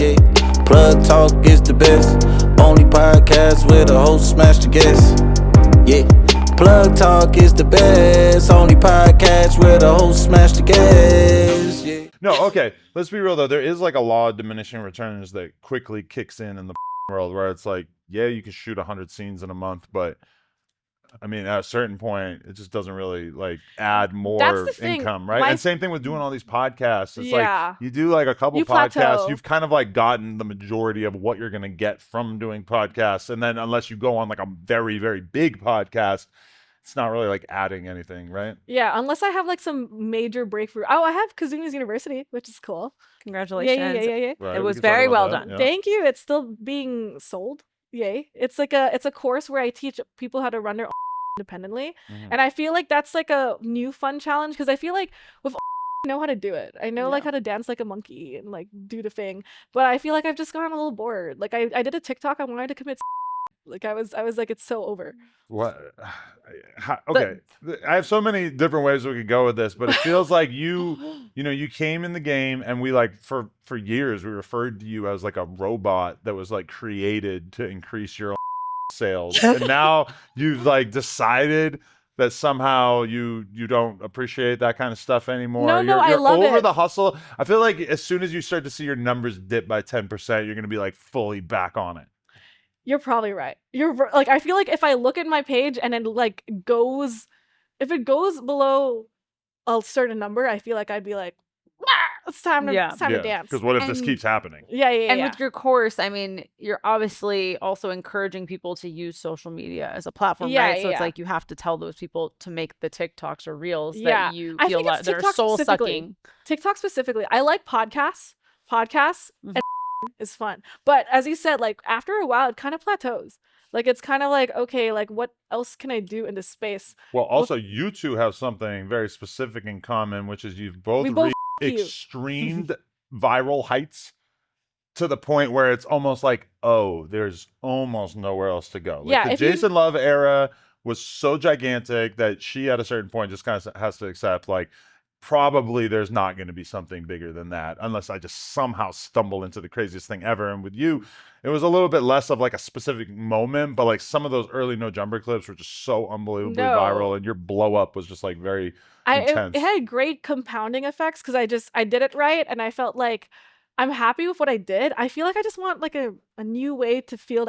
Yeah, Plug Talk is the best. Only podcast where the host smash the guests. Yeah, Plug Talk is the best. Only podcast where the host smash the guests. Yeah. No, okay. Let's be real though. There is like a law of diminishing returns that quickly kicks in the world where it's like, yeah, you can shoot 100 scenes in a month, but I mean, at a certain point, it just doesn't really like add more income, right? And same thing with doing all these podcasts. It's like you do like a couple podcasts, you've kind of like gotten the majority of what you're gonna get from doing podcasts, and then unless you go on like a very, very big podcast, it's not really like adding anything, right? Yeah, unless I have like some major breakthrough. Oh, I have Kazumi's University, which is cool. Congratulations. Yeah. Right, it was very well done. Yeah. Thank you. It's still being sold. Yay. It's a course where I teach people how to run their own independently. And I feel like that's like a new fun challenge because I feel like with I know how to do it. I know like how to dance like a monkey and like do the thing. But I feel like I've just gotten a little bored. Like I did a TikTok, I wanted to commit like I was like, it's so over. What? Okay, I have so many different ways we could go with this, but it feels like you came in the game, and we like for years we referred to you as like a robot that was like created to increase your own sales, and now you've like decided that somehow you don't appreciate that kind of stuff anymore. No, you're I love over it. the hustle. I feel like as soon as you start to see your numbers dip by 10%, you're gonna be like fully back on it. You're probably right. You're like, I feel like if I look at my page and it like if it goes below a certain number, I feel like I'd be like, it's time to dance. Because what if this keeps happening? Yeah. And with your course, I mean, you're obviously also encouraging people to use social media as a platform, right? So it's like you have to tell those people to make the TikToks or reels that you feel that they're soul sucking. TikTok specifically. I like podcasts. And is fun. But as you said, like after a while, it kind of plateaus. Like it's kind of like, okay, like what else can I do in this space? Well, also you two have something very specific in common, which is you've both reached extreme viral heights to the point where it's almost like, oh, there's almost nowhere else to go. Like the Jason Love era was so gigantic that she at a certain point just kind of has to accept like, probably there's not going to be something bigger than that unless I just somehow stumble into the craziest thing ever. And with you, it was a little bit less of like a specific moment, but like some of those early No Jumper clips were just so unbelievably viral, and your blow up was just like very intense. It had great compounding effects because I did it right, and I felt like I'm happy with what I did. I feel like I just want like a new way to feel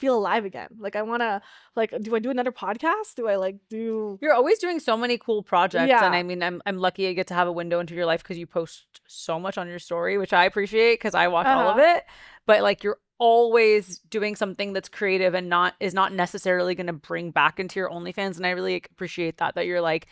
alive again. Like I want to like, do I do another podcast? Do I like do? You're always doing so many cool projects, and I mean, I'm lucky I get to have a window into your life because you post so much on your story, which I appreciate because I watch all of it. But like you're always doing something that's creative and is not necessarily going to bring back into your OnlyFans, and I really appreciate that you're like.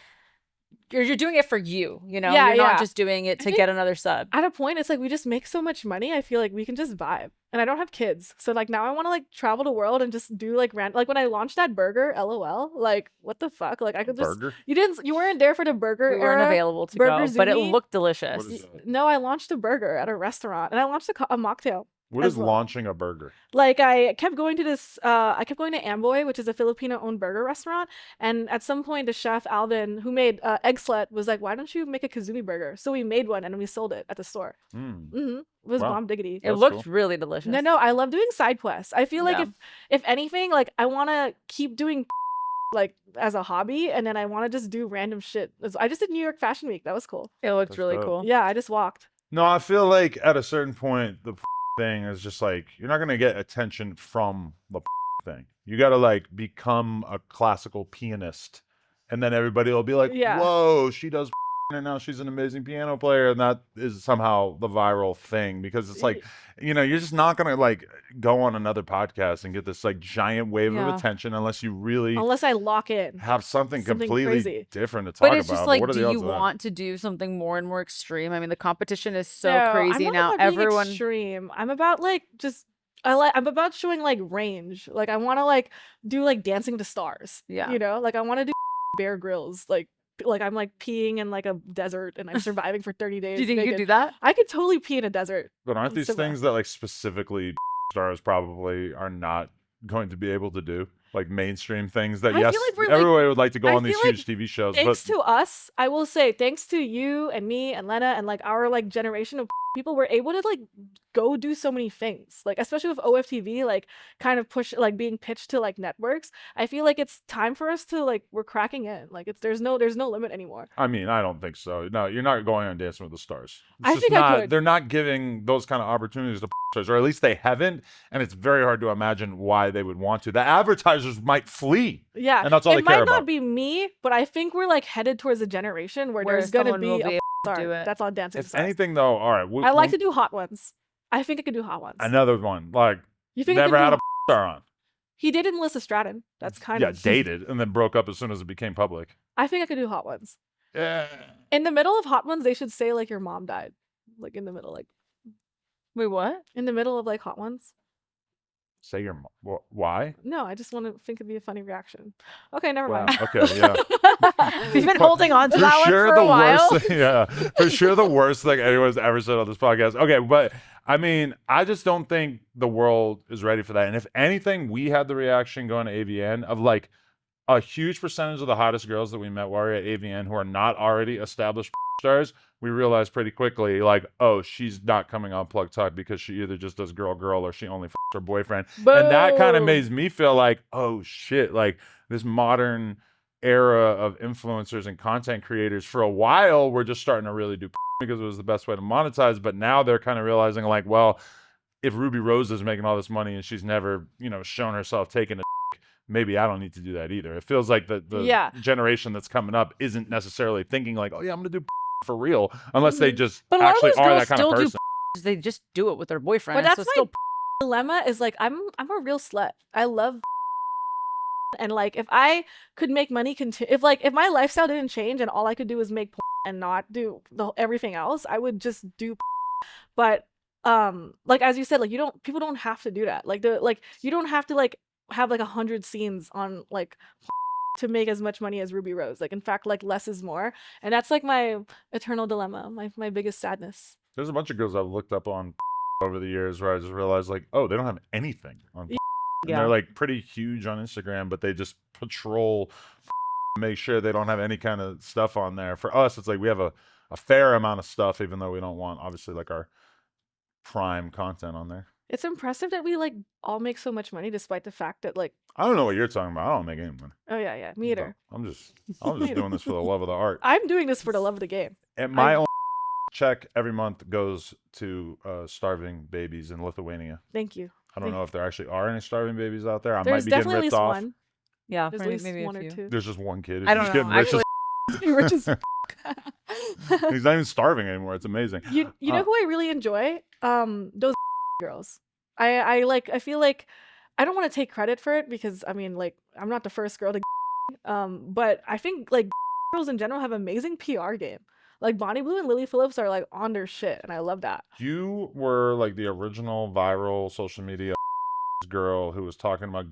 You're doing it for you, you're not just doing it to get another sub. At a point, it's like we just make so much money. I feel like we can just vibe, and I don't have kids, so like now I want to like travel the world and just do like like when I launched that burger, LOL, like what the fuck, like I could just burger? You weren't there for the burger. We weren't available to go, but it looked delicious. No, I launched a burger at a restaurant, and I launched a mocktail. What is launching a burger? Like I kept going to Amboy, which is a Filipino-owned burger restaurant, and at some point the chef Alvin, who made Egg Slut, was like, "Why don't you make a Kazumi burger?" So we made one and we sold it at the store. It was bomb diggity. It looked really delicious. No, I love doing side quests. I feel like if anything, like I want to keep doing like as a hobby, and then I want to just do random shit. I just did New York Fashion Week. That was cool. It looked really cool. Yeah, I just walked. No, I feel like at a certain point the thing is just like you're not gonna get attention from the thing. You gotta like become a classical pianist, and then everybody will be like, whoa, she does and now she's an amazing piano player, and that is somehow the viral thing, because it's like, you're just not gonna like go on another podcast and get this like giant wave of attention unless I lock in, have something completely crazy different to talk about. But it's just like, do you want to do something more and more extreme? I mean, the competition is so crazy now. Everyone extreme. I'm about like I'm about showing like range. Like I want to like do like Dancing to Stars. Yeah, like I want to do Bear Grylls. Like I'm like peeing in like a desert and I'm surviving for 30 days. Do you think you could do that? I could totally pee in a desert. But aren't these things that like specifically stars probably are not going to be able to do? like mainstream things that I yes, feel like we're, everybody would like to go I on these feel like huge TV shows. Thanks But to us, I will say, thanks to you and me and Lena and like our like generation of people, we're able to like go do so many things. Like especially with OFTV, like kind of push like being pitched to like networks. I feel like it's time for us to like we're cracking in. Like it's there's no limit anymore. I mean, I don't think so. No, you're not going on Dancing with the Stars. It's I just think not, I could. They're not giving those kind of opportunities to stars, or at least they haven't. And it's very hard to imagine why they would want to. The advertisers might flee. Yeah, and that's all they care It might about. not be me, but I think we're like headed towards a generation where there's gonna be a star that's on Dancing with the If Stars. anything, though, all right. I like to do hot ones. I think I could do hot ones. Another one, like You think never I had could a star on. He dated Melissa Stratton. That's kind of dated and then broke up as soon as it became public. I think I could do hot ones. Yeah. In the middle of hot ones, they should say like your mom died, like in the middle, like Wait, what? in the middle of like hot ones. Say your mom. Why? No, I just want to think it'd be a funny reaction. Okay, never Wow. mind. Okay. Yeah. We've been holding on to that one for the a while. worst. Yeah, for sure the worst thing anyone's ever said on this podcast. Okay, but I mean, I just don't think the world is ready for that. And if anything, we had the reaction going to AVN of like a huge percentage of the hottest girls that we met while we were at AVN who are not already established stars. We realized pretty quickly, like, oh, she's not coming on Plug Talk because she either just does girl or she only her boyfriend. Boom. And that kind of made me feel like, oh shit, like this modern era of influencers and content creators for a while we're just starting to really do because it was the best way to monetize, but now they're kind of realizing like, well, if Ruby Rose is making all this money and she's never, shown herself taking a maybe I don't need to do that either. It feels like the generation that's coming up isn't necessarily thinking like, oh yeah, I'm gonna do for real, unless they just actually are that kind of person. They just do it with their boyfriend. But that's so still dilemma is like I'm a real slut. I love and like if I could make money if my lifestyle didn't change and all I could do was make and not do everything else, I would just do but like as you said, like people don't have to do that. Like you don't have to like have like 100 scenes on like to make as much money as Ruby Rose. Like in fact, like less is more. And that's like my eternal dilemma, my biggest sadness. There's a bunch of girls I've looked up on over the years where I just realized like, oh, they don't have anything on and they're like pretty huge on Instagram, but they just patrol make sure they don't have any kind of stuff on there. For us, it's like we have a fair amount of stuff, even though we don't want obviously like our prime content on there. It's impressive that we like all make so much money despite the fact that like I don't know what you're talking about. I don't make any money. Oh yeah, me either. I'm just doing this for the love of the art. I'm doing this for the love of the game. And my own check every month goes to starving babies in Lithuania. Thank you. I don't know if there actually are any starving babies out there. I There's might be getting definitely ripped at least off. one. Yeah, there's at least maybe one or two. There's just one kid. I don't know. Actually, rich as He's not even starving anymore. It's amazing. You know who I really enjoy? Those girls. I feel like I don't want to take credit for it because I mean like I'm not the first girl to but I think like girls in general have amazing PR game. Like Bonnie Blue and Lily Phillips are like on their shit and I love that. You were like the original viral social media girl who was talking about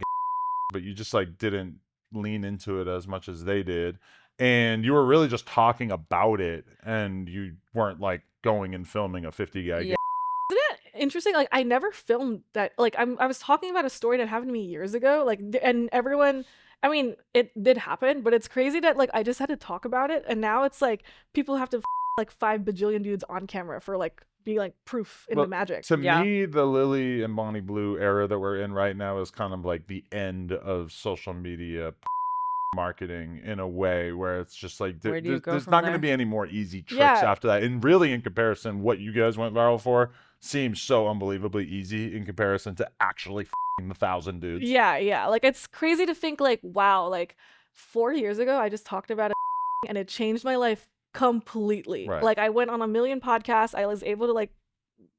but you just like didn't lean into it as much as they did. And you were really just talking about it and you weren't like going and filming a 50 guy game. Isn't it interesting? Like I never filmed that. Like I was talking about a story that happened to me years ago. Like and everyone, I mean, it did happen, but it's crazy that like I just had to talk about it, and now it's like people have to like 5 bajillion dudes on camera for like be like proof in the magic. To me, the Lily and Bonnie Blue era that we're in right now is kind of like the end of social media marketing in a way where it's just like there's not going to be any more easy tricks after that. And really, in comparison, what you guys went viral for seems so unbelievably easy in comparison to actually the 1,000 dudes. Yeah. Like it's crazy to think like, wow, like 4 years ago, I just talked about it and it changed my life completely. Right. Like I went on a million podcasts. I was able to like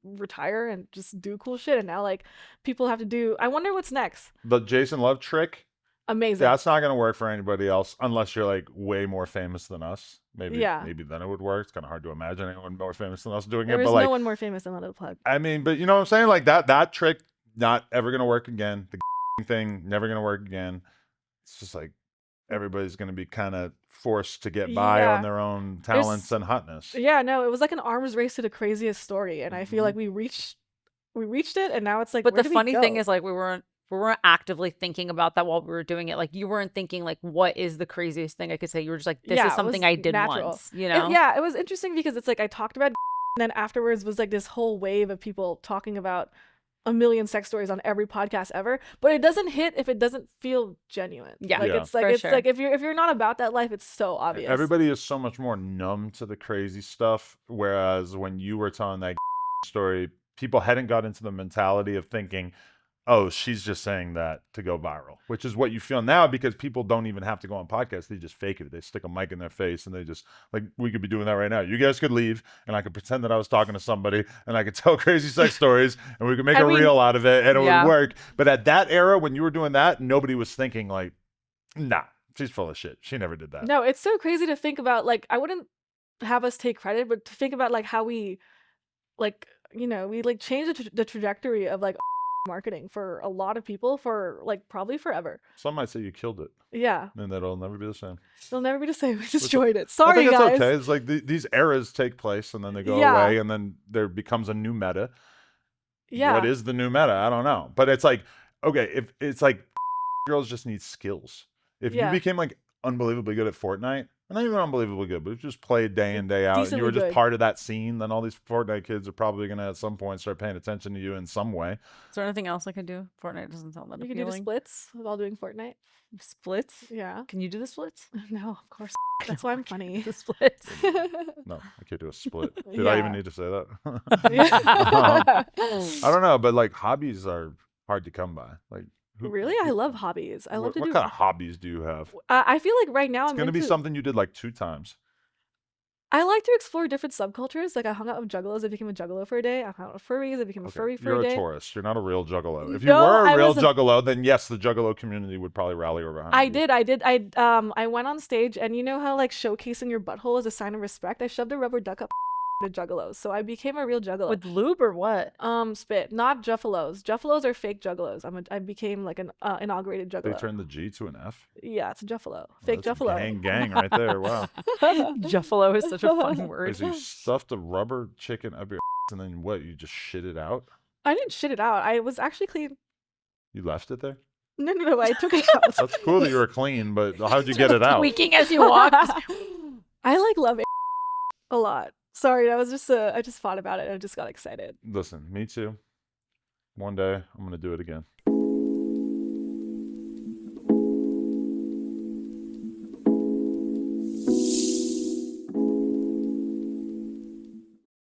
retire and just do cool shit. And now like people have to do, I wonder what's next. The Jason Love trick. Amazing. That's not going to work for anybody else unless you're like way more famous than us. Maybe then it would work. It's kind of hard to imagine anyone more famous than us doing it. There is but no one more famous than Little Plug. I mean, but you know what I'm saying? Like that trick, not ever going to work again. The thing, never going to work again. It's just like everybody's going to be kind of forced to get by on their own talents and hotness. Yeah, no, it was like an arms race to the craziest story. And I feel like we reached it, and now it's like, but the funny thing is like we weren't we weren't actively thinking about that while we were doing it. Like you weren't thinking like, what is the craziest thing I could say? You were just like, this is something I did once, you know? It was interesting because it's like I talked about and then afterwards was like this whole wave of people talking about a million sex stories on every podcast ever, but it doesn't hit if it doesn't feel genuine. Yeah. Like it's like like if you're not about that life, it's so obvious. Everybody is so much more numb to the crazy stuff, whereas when you were telling that story, people hadn't got into the mentality of thinking, oh, she's just saying that to go viral, which is what you feel now because people don't even have to go on podcasts. They just fake it. They stick a mic in their face and they just, like, we could be doing that right now. You guys could leave and I could pretend that I was talking to somebody and I could tell crazy sex stories and we could make a reel out of it and it would work. But at that era, when you were doing that, nobody was thinking like, nah, she's full of shit. She never did that. No, it's so crazy to think about. Like, I wouldn't have us take credit, but to think about like how we, like, you know, we like changed the trajectory of like marketing for a lot of people for like probably forever. Some might say you killed it. Yeah. And that'll never be the same. It'll never be the same. We destroyed it. Sorry, I think guys. It's okay. It's like these eras take place and then they go away and then there becomes a new meta. Yeah. What is the new meta? I don't know. But it's like, okay, if it's like girls just need skills. If you became like unbelievably good at Fortnite, not even unbelievably good, but if you just played day in, day out, and you were just part of that scene, then all these Fortnite kids are probably going to at some point start paying attention to you in some way. Is there anything else I could do? Fortnite doesn't sound that appealing. You can do the splits while doing Fortnite. Splits? Yeah. Can you do the splits? No, of course. That's why I'm funny. The splits. No, I can't do a split. Did I even need to say that? I don't know, but like hobbies are hard to come by. Like, really? I love hobbies. I love to do. What kind of hobbies do you have? I feel like right now it's going to be something you did like 2 times. I like to explore different subcultures. Like I hung out with juggalos. I became a juggalo for a day. I hung out with furries. I became a furry for a day. You're a tourist. You're not a real juggalo. If you were a real juggalo, then yes, the juggalo community would probably rally around you. I went on stage and you know how like showcasing your butthole is a sign of respect? I shoved a rubber duck up to juggalos. So I became a real juggalo. With lube or what? Spit. Not juffalos. Juffalos are fake juggalos. I became like an inaugurated juggalo. They turned the G to an F? Yeah, it's a juffalo. Fake juffalo. Gang right there. Wow. Juffalo is such a fun word. So you stuffed a rubber chicken up your and then what? You just shit it out? I didn't shit it out. I was actually clean. You left it there? No. I took it out. That's cool that you were clean, but how'd you get it out? Tweaking as you walked. I like love it a lot. Sorry, that was just I just thought about it and I just got excited. Listen, me too. One day I'm gonna do it again.